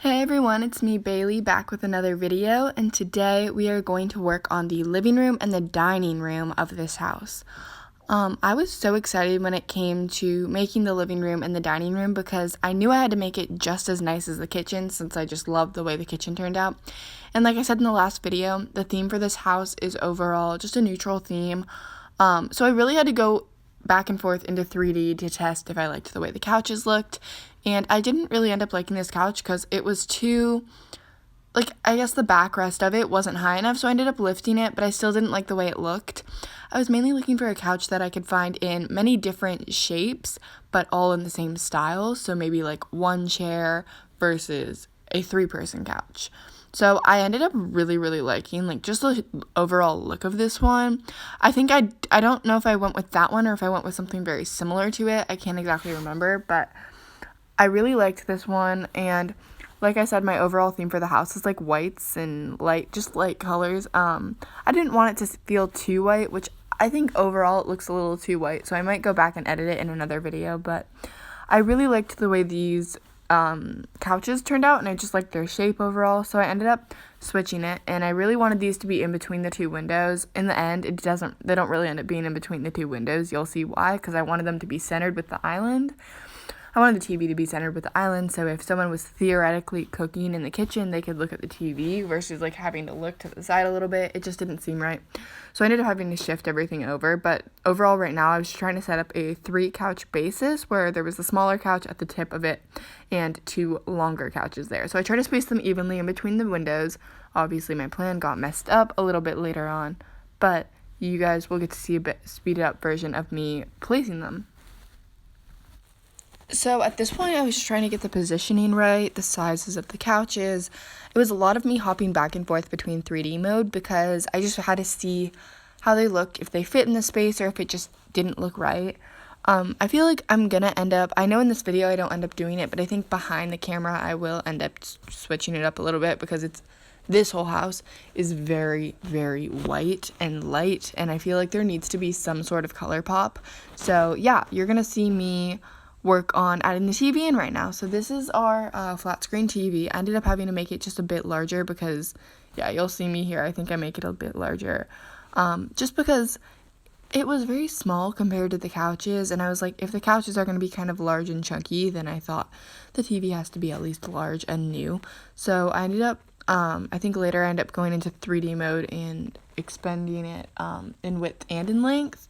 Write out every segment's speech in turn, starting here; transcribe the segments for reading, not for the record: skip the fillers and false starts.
Hey everyone, it's me Bailey back with another video, and today we are going to work on the living room and the dining room of this house. I was so excited when it came to making the living room and the dining room because I knew I had to make it just as nice as the kitchen since I just loved the way the kitchen turned out. And like I said in the last video, the theme for this house is overall just a neutral theme. So I really had to go back and forth into 3D to test if I liked the way the couches looked. And I didn't really end up liking this couch because it was too, I guess the backrest of it wasn't high enough, so I ended up lifting it, but I still didn't like the way it looked. I was mainly looking for a couch that I could find in many different shapes, but all in the same style, so maybe like one chair versus a three-person couch. So I ended up really liking just the overall look of this one. I think I don't know if I went with that one or if I went with something very similar to it. I can't exactly remember, but I really liked this one. And like I said, my overall theme for the house is like whites and light colors. I didn't want it to feel too white, which I think overall it looks a little too white, so I might go back and edit it in another video. But I really liked the way these couches turned out, and I just liked their shape overall, so I ended up switching it. And I really wanted these to be in between the two windows. In the end, they don't really end up being in between the two windows. You'll see why, because I wanted them to be centered with the island. I wanted the TV to be centered with the island, so if someone was theoretically cooking in the kitchen, they could look at the TV versus having to look to the side a little bit. It just didn't seem right. So I ended up having to shift everything over, but overall right now I was trying to set up a 3-couch basis where there was a smaller couch at the tip of it and 2 longer couches there. So I tried to space them evenly in between the windows. Obviously my plan got messed up a little bit later on, but you guys will get to see a bit speeded up version of me placing them. So at this point, I was trying to get the positioning right, the sizes of the couches. It was a lot of me hopping back and forth between 3D mode because I just had to see how they look, if they fit in the space or if it just didn't look right. I feel like I'm gonna end up, I know in this video I don't end up doing it, but I think behind the camera I will end up switching it up a little bit because this whole house is very white and light, and I feel like there needs to be some sort of color pop. So yeah, you're gonna see me work on adding the TV in right now. So this is our flat screen TV. I ended up having to make it just a bit larger because, yeah, you'll see me here. I think I make it a bit larger just because it was very small compared to the couches. And I was like, if the couches are going to be kind of large and chunky, then I thought the TV has to be at least large and new. So I ended up, I think later I ended up going into 3D mode and expanding it in width and in length.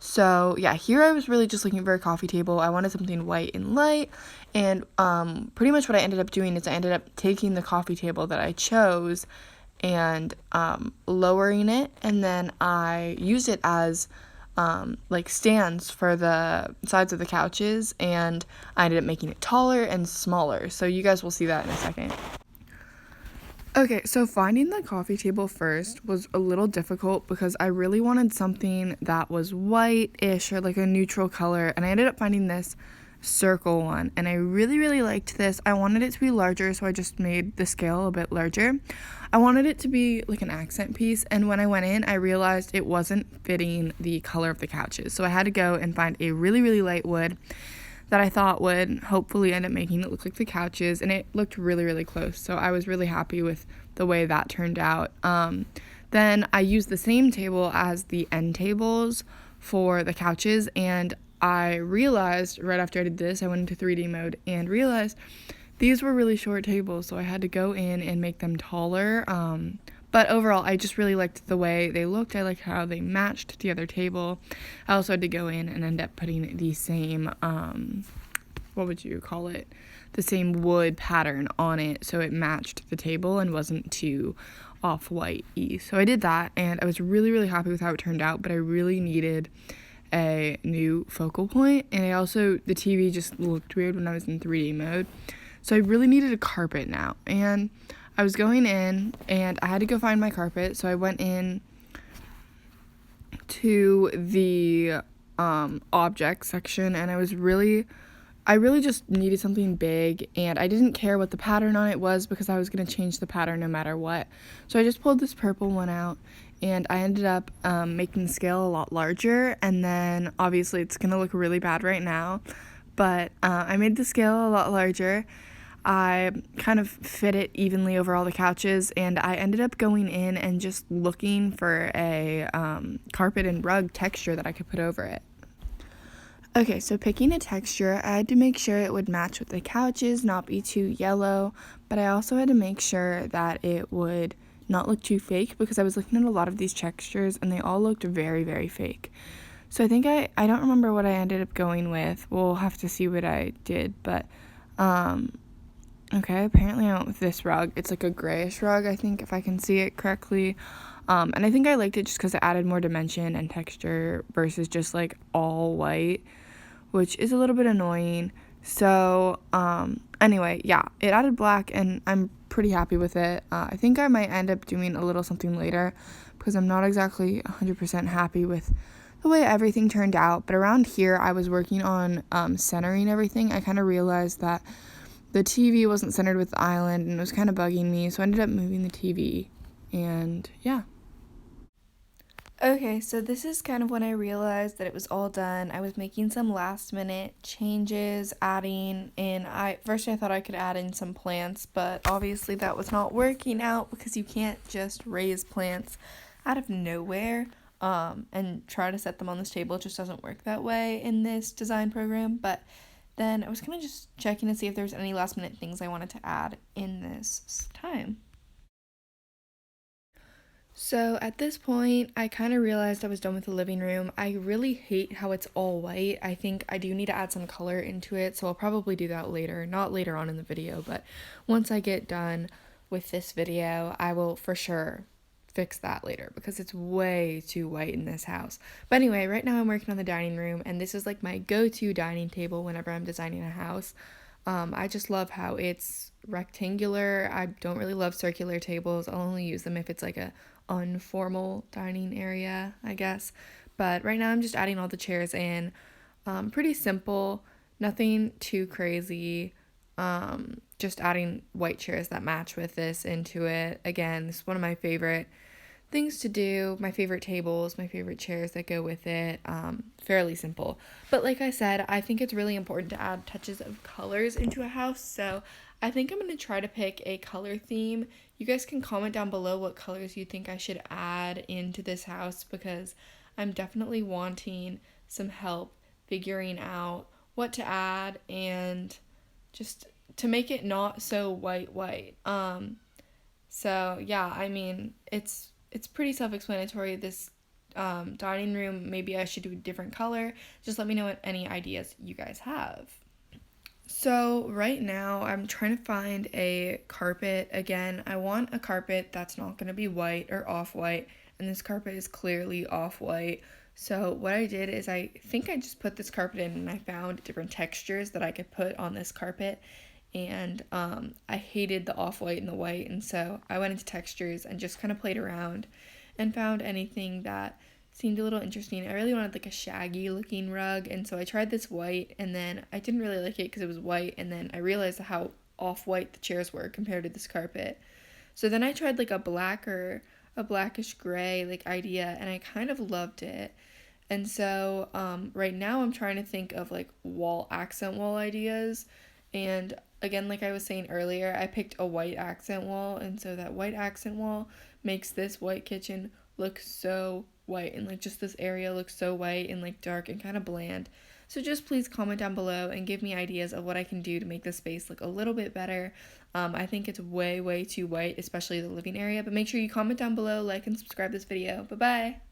So yeah, here I was really just looking for a coffee table. I wanted something white and light, and pretty much what I ended up doing is I ended up taking the coffee table that I chose and lowering it, and then I used it as stands for the sides of the couches, and I ended up making it taller and smaller. So you guys will see that in a second. Okay, so finding the coffee table first was a little difficult because I really wanted something that was white-ish or like a neutral color, and I ended up finding this circle one, and I really liked this. I wanted it to be larger, so I just made the scale a bit larger. I wanted it to be like an accent piece, and when I went in, I realized it wasn't fitting the color of the couches, so I had to go and find a really light wood that I thought would hopefully end up making it look like the couches, and it looked really close, so I was really happy with the way that turned out. Then I used the same table as the end tables for the couches, and I realized right after I did this, I went into 3D mode and realized these were really short tables, so I had to go in and make them taller. But overall, I just really liked the way they looked. I liked how they matched the other table. I also had to go in and end up putting the same, what would you call it? The same wood pattern on it so it matched the table and wasn't too off-white-y. So I did that, and I was really happy with how it turned out, but I really needed a new focal point, and the TV just looked weird when I was in 3D mode. So I really needed a carpet now, and I was going in, and I had to go find my carpet, so I went in to the object section, and I really just needed something big, and I didn't care what the pattern on it was because I was going to change the pattern no matter what. So I just pulled this purple one out, and I ended up making the scale a lot larger, and then obviously it's going to look really bad right now, but I made the scale a lot larger. I kind of fit it evenly over all the couches, and I ended up going in and just looking for a carpet and rug texture that I could put over it. Okay, so picking a texture, I had to make sure it would match with the couches, not be too yellow, but I also had to make sure that it would not look too fake because I was looking at a lot of these textures and they all looked very, very fake. So I think I don't remember what I ended up going with. We'll have to see what I did, but okay, apparently I went with this rug. It's like a grayish rug, I think, if I can see it correctly. And I think I liked it just because it added more dimension and texture versus just like all white, which is a little bit annoying. So, anyway, yeah, it added black and I'm pretty happy with it. I think I might end up doing a little something later because I'm not exactly 100% happy with the way everything turned out. But around here, I was working on centering everything. I kind of realized that the TV wasn't centered with the island and it was kind of bugging me, so I ended up moving the TV, and yeah. Okay, so this is kind of when I realized that it was all done. I was making some last minute changes, adding in, I thought I could add in some plants, but obviously that was not working out because you can't just raise plants out of nowhere and try to set them on this table. It just doesn't work that way in this design program, but then I was kind of just checking to see if there's any last minute things I wanted to add in this time. So at this point, I kind of realized I was done with the living room. I really hate how it's all white. I think I do need to add some color into it, so I'll probably do that later. Not later on in the video, but once I get done with this video, I will for sure fix that later because it's way too white in this house. But anyway, right now I'm working on the dining room, and this is like my go-to dining table whenever I'm designing a house. I just love how it's rectangular. I don't really love circular tables. I'll only use them if it's like a unformal dining area, I guess. But right now I'm just adding all the chairs in. Pretty simple, nothing too crazy. Just adding white chairs that match with this into it. Again, this is one of my favorite things to do, my favorite tables, my favorite chairs that go with it. Fairly simple. But like I said, I think it's really important to add touches of colors into a house. So I think I'm going to try to pick a color theme. You guys can comment down below what colors you think I should add into this house because I'm definitely wanting some help figuring out what to add and just to make it not so white. So yeah, I mean, it's pretty self-explanatory. This dining room, maybe I should do a different color. Just let me know what any ideas you guys have. So right now I'm trying to find a carpet. Again, I want a carpet that's not going to be white or off-white, and this carpet is clearly off-white. So what I did is I think I just put this carpet in and I found different textures that I could put on this carpet, and I hated the off-white and the white, and so I went into textures and just kind of played around and found anything that seemed a little interesting. I really wanted like a shaggy looking rug, and so I tried this white, and then I didn't really like it because it was white, and then I realized how off-white the chairs were compared to this carpet. So then I tried like a blackish gray like idea, and I kind of loved it. And so right now I'm trying to think of like accent wall ideas. And again, like I was saying earlier, I picked a white accent wall, and so that white accent wall makes this white kitchen look so white, and like just this area looks so white and like dark and kind of bland. So just please comment down below and give me ideas of what I can do to make this space look a little bit better. I think it's way too white, especially the living area, but make sure you comment down below, like and subscribe this video. Bye bye.